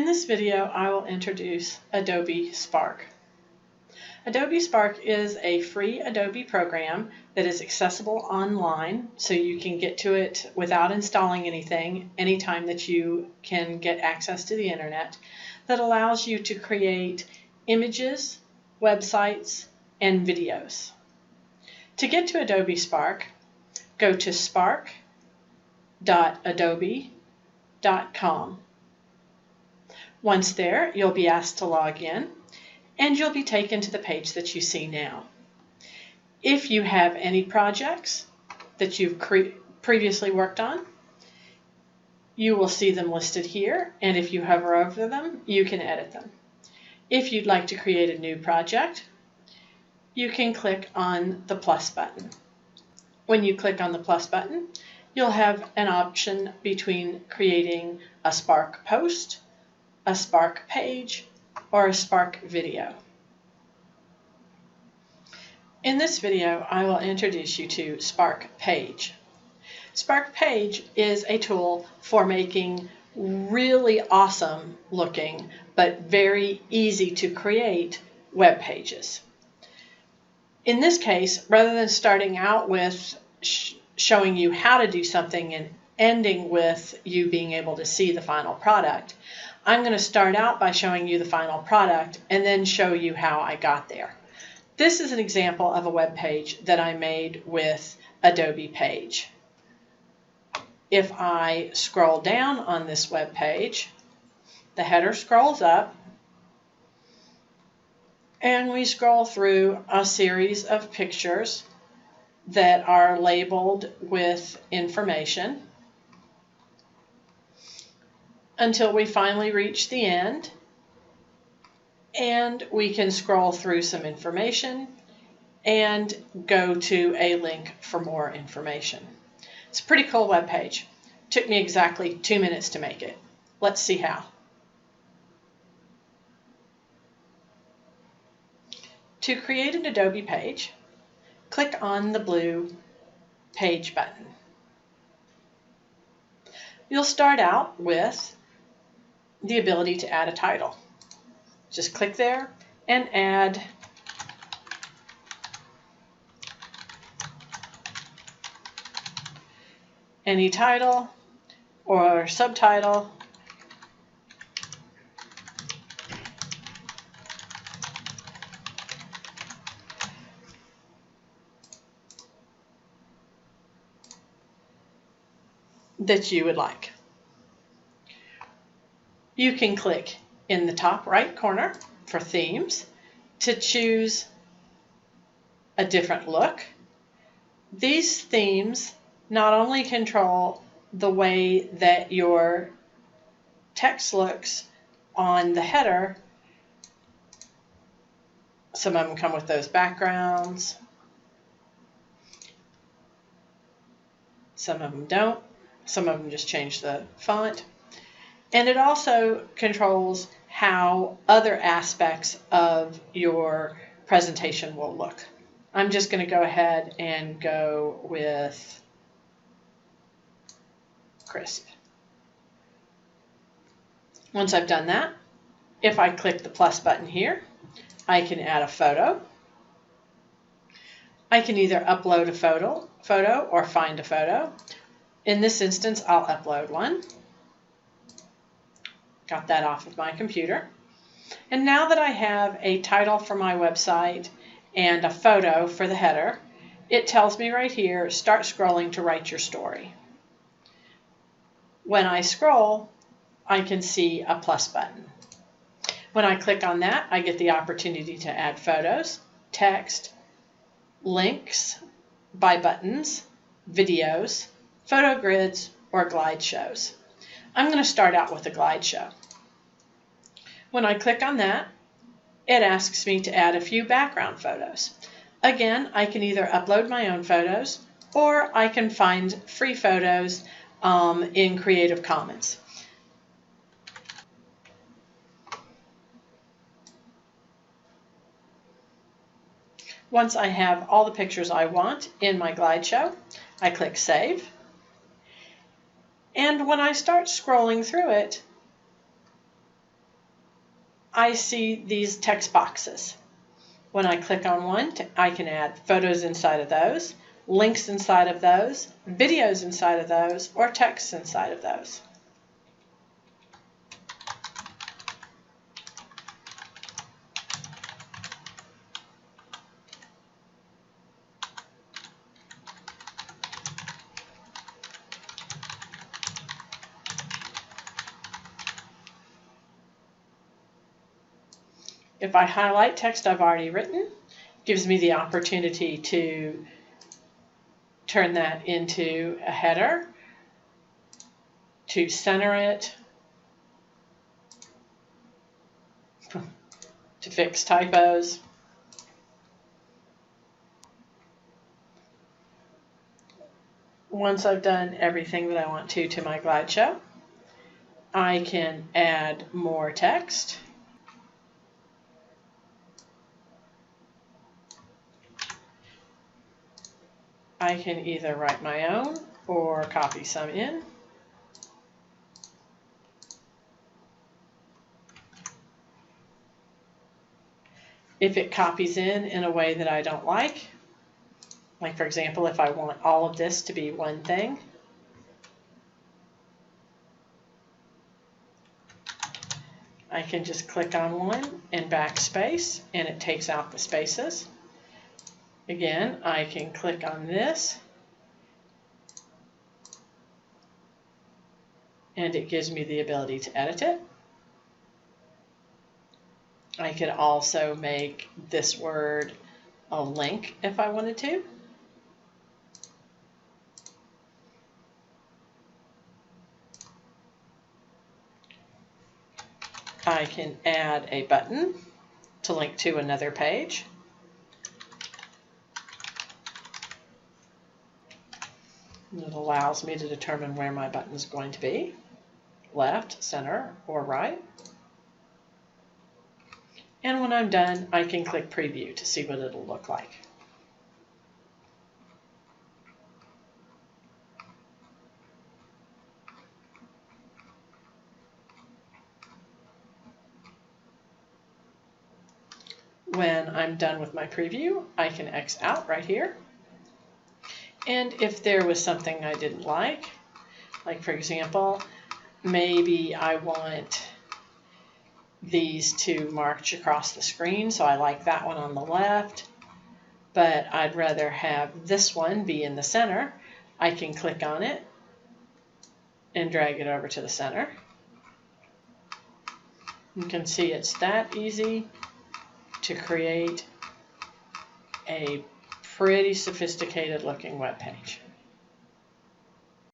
this video, I will introduce Adobe Spark. Adobe Spark is a free Adobe program that is accessible online, so you can get to it without installing anything anytime that you can get access to the internet, that allows you to create images, websites, and videos. To get to Adobe Spark, go to spark.adobe.com. Once there, you'll be asked to log in, and you'll be taken to the page that you see now. If you have any projects that you've previously worked on, you will see them listed here, and if you hover over them, you can edit them. If you'd like to create a new project, you can click on the plus button. When you click on the plus button, you'll have an option between creating a Spark post, a Spark page, or a Spark video. In this video, I will introduce you to Spark Page. Spark Page is a tool for making really awesome looking but very easy to create web pages. In this case, rather than starting out with showing you how to do something and ending with you being able to see the final product, I'm going to start out by showing you the final product and then show you how I got there. This is an example of a web page that I made with Adobe Page. If I scroll down on this web page, the header scrolls up, and we scroll through a series of pictures that are labeled with information until we finally reach the end, and we can scroll through some information and go to a link for more information. It's a pretty cool web page. Took me exactly 2 minutes to make it. Let's see how. To create an Adobe page, click on the blue Page button. You'll start out with the ability to add a title. Just click there and add any title or subtitle that you would like. You can click in the top right corner for themes to choose a different look. These themes not only control the way that your text looks on the header, some of them come with those backgrounds, some of them don't, some of them just change the font. And it also controls how other aspects of your presentation will look. I'm just going to go ahead and go with crisp. Once I've done that, if I click the plus button here, I can add a photo. I can either upload a photo or find a photo. In this instance, I'll upload one. Got that off of my computer. And now that I have a title for my website and a photo for the header, it tells me right here, start scrolling to write your story. When I scroll, I can see a plus button. When I click on that, I get the opportunity to add photos, text, links by buttons, videos, photo grids, or glide shows. I'm going to start out with a glide show. When I click on that, it asks me to add a few background photos. Again, I can either upload my own photos or I can find free photos in Creative Commons. Once I have all the pictures I want in my glide show, I click Save. And when I start scrolling through it, I see these text boxes. When I click on one, I can add photos inside of those, links inside of those, videos inside of those, or text inside of those. If I highlight text I've already written, it gives me the opportunity to turn that into a header, to center it, to fix typos. Once I've done everything that I want to my slideshow, I can add more text. I can either write my own or copy some in. If it copies in a way that I don't like for example, if I want all of this to be one thing, I can just click on one and backspace, and it takes out the spaces. Again, I can click on this, and it gives me the ability to edit it. I could also make this word a link if I wanted to. I can add a button to link to another page. It allows me to determine where my button is going to be, left, center, or right. And when I'm done, I can click preview to see what it'll look like. When I'm done with my preview, I can X out right here. And if there was something I didn't like for example, maybe I want these to march across the screen, so I like that one on the left, but I'd rather have this one be in the center. I can click on it and drag it over to the center. You can see it's that easy to create a pretty sophisticated looking web page.